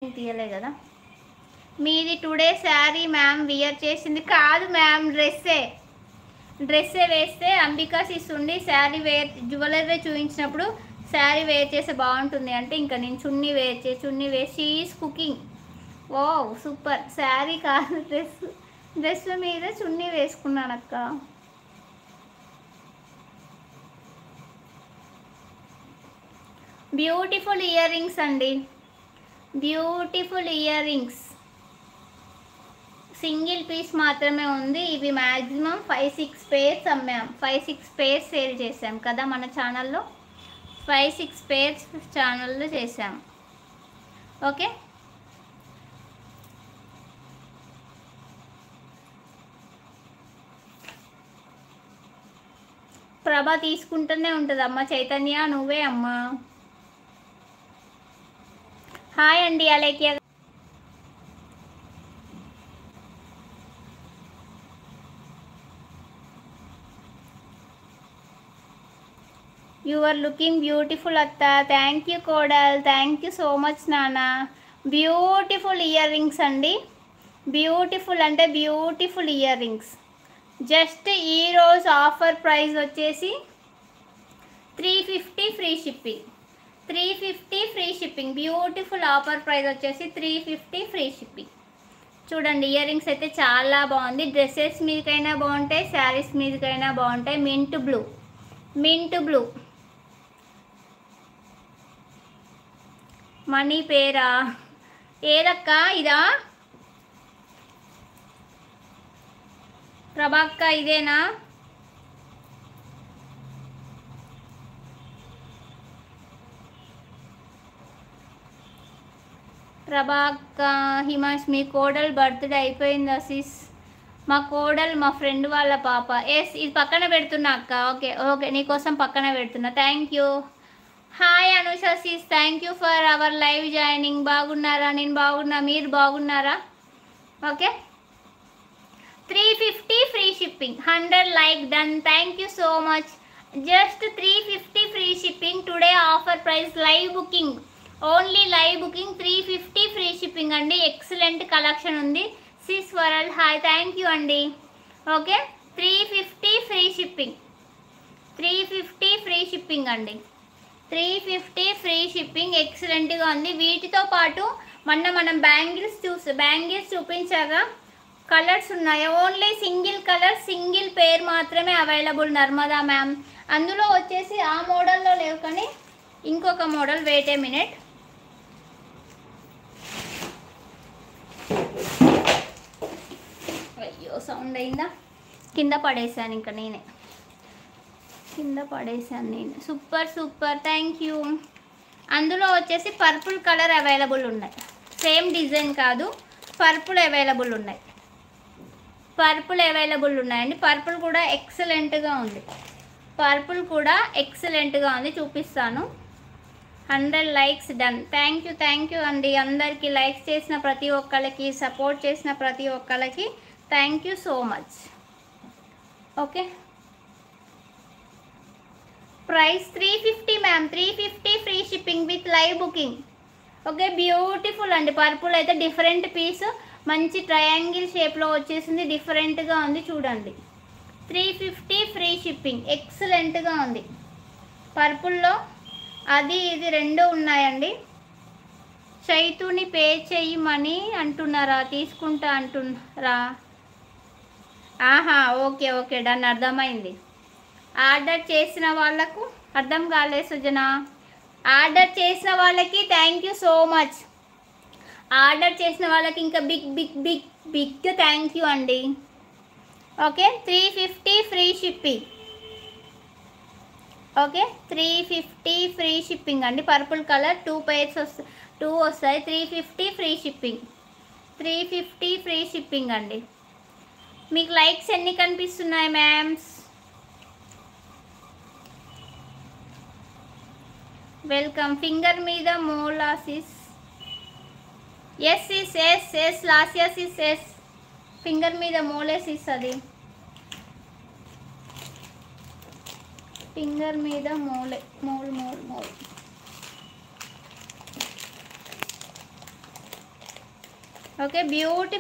తీయలే కదా. మీది today sari ma'am we're చేసింది కాదు మ్యామ్, డ్రెస్సే వేస్తే అంబికా ఇస్తుండి శారీ వేర్ జ్యువెలరీ చూపించినప్పుడు శారీ వేర్ చేస్తే బాగుంటుంది అంటే ఇంకా నేను చున్నీ వేసి is cooking. Oh super. Sari కాదు డ్రెస్ మీద చున్నీ వేసుకున్నాను అక్క. బ్యూటిఫుల్ ఇయర్ రింగ్స్ అండి, beautiful earrings. Single piece మాత్రమే ఉంది. ఇవి మ్యాక్సిమం 5-6 పేర్స్ అమ్మాం, 5-6 పేర్స్ సేల్ చేసాం కదా మన ఛానల్లో. 5-6 పేర్స్ ఛానల్లో చేసాం. ఓకే, ప్రభా తీసుకుంటూనే ఉంటుంది అమ్మ. చైతన్య నువ్వే అమ్మా. హాయ్ అండి Alekhya. You are looking beautiful అత్త. థ్యాంక్ యూ కోడల్, థ్యాంక్ యూ సో మచ్ నాన్న. బ్యూటిఫుల్ ఇయర్ రింగ్స్ అండి, బ్యూటిఫుల్ అంటే బ్యూటిఫుల్ ఇయర్ రింగ్స్. జస్ట్ ఈరోజు ఆఫర్ ప్రైస్ వచ్చేసి 350 free shipping, 350 free shipping. Beautiful offer price వచ్చేసి 350 ఫ్రీ షిప్పింగ్. చూడండి ఇయర్ రింగ్స్ అయితే చాలా బాగుంది. డ్రెస్సెస్ మీదకైనా బాగుంటాయి, శారీస్ మీదకైనా బాగుంటాయి. Mint blue, mint blue. మనీ పేరా ఏదక్క? ఇదా ప్రభాక్క? ఇదేనా? ప్రభాక్క. హిమాష్ మీ కోడల్ బర్త్డే అయిపోయింది అసీస్. మా కోడల్ మా ఫ్రెండ్ వాళ్ళ పాప. ఎస్, ఇది పక్కన పెడుతున్నా అక్క. ఓకే ఓకే, నీకోసం పక్కన పెడుతున్నా. Thank you. Hi Anusha sis, thank you for our live joining. బాగున్నారా? నేను బాగున్నా, మీరు బాగున్నారా? Okay, 350 free shipping. 100 like done. Thank you so much. Just 350 free shipping. Today offer price live booking, only live booking 350 free shipping అండి. Excellent collection ఉంది. Sis world hi, thank you అండి. Okay, 350 free shipping, 350 free shipping అండి. 350 free shipping. ఎక్సలెంట్గా ఉంది. వీటితో పాటు మనం bangles చూపించాగా colours ఉన్నాయి. ఓన్లీ సింగిల్ కలర్, సింగిల్ పేర్ మాత్రమే అవైలబుల్ నర్మదా మ్యామ్. అందులో వచ్చేసి ఆ మోడల్లో లేవు కానీ ఇంకొక మోడల్. Wait a minute. అయ్యో సౌండ్ అయిందా? కింద పడేసాను, ఇంకా నేనే కింద పడేసాను నేను. Super super, thank you. అందులో వచ్చేసి పర్పుల్ కలర్ అవైలబుల్ ఉన్నాయి. సేమ్ డిజైన్ కాదు, పర్పుల్ అవైలబుల్ ఉన్నాయి. పర్పుల్ అవైలబుల్ ఉన్నాయండి. పర్పుల్ కూడా ఎక్సలెంట్గా ఉంది, పర్పుల్ కూడా ఎక్సలెంట్గా ఉంది. చూపిస్తాను. 100 లైక్స్ డన్. థ్యాంక్ యూ అండి అందరికీ. లైక్స్ చేసిన ప్రతి ఒక్కరికి, సపోర్ట్ చేసిన ప్రతి ఒక్కరికి thank you so much. Okay, price 350 ma'am, 350 free shipping with live booking. Okay, beautiful అండి. పర్పుల్ అయితే డిఫరెంట్ పీస్, మంచి ట్రయాంగిల్ షేప్లో వచ్చేసింది, డిఫరెంట్గా ఉంది. చూడండి, 350 ఫ్రీ షిప్పింగ్. ఎక్సలెంట్గా ఉంది. పర్పుల్లో అది ఇది రెండు ఉన్నాయండి. చైతుని పే చెయ్యమని అంటున్నారా? తీసుకుంటా అంటున్నారా? ఆహా, ఓకే ఓకే డన్, అర్థమైంది. ఆర్డర్ చేసిన వాళ్ళకు అర్థం కాలేదు సుజన. ఆర్డర్ చేసిన వాళ్ళకి thank you so much. Order చేసిన వాళ్ళకి ఇంకా big big big big thank you అండి. Okay, 350 free shipping. Okay, 350 free shipping అండి. పర్పుల్ కలర్ 2 పేర్స్ వస్తాయి, 2 వస్తాయి. 350 ఫ్రీ షిప్పింగ్, 350 ఫ్రీ షిప్పింగ్ అండి. మీకు లైక్స్ ఎన్ని కనిపిస్తున్నాయి మ్యామ్స్? వెల్కమ్. ఫింగర్ మీద molasses. S is S S లాసియస్ ఇస్ ఎస్. ఫింగర్ మీద మోలేసిస్, అది ఫింగర్ మీద మోల్. Okay, beautiful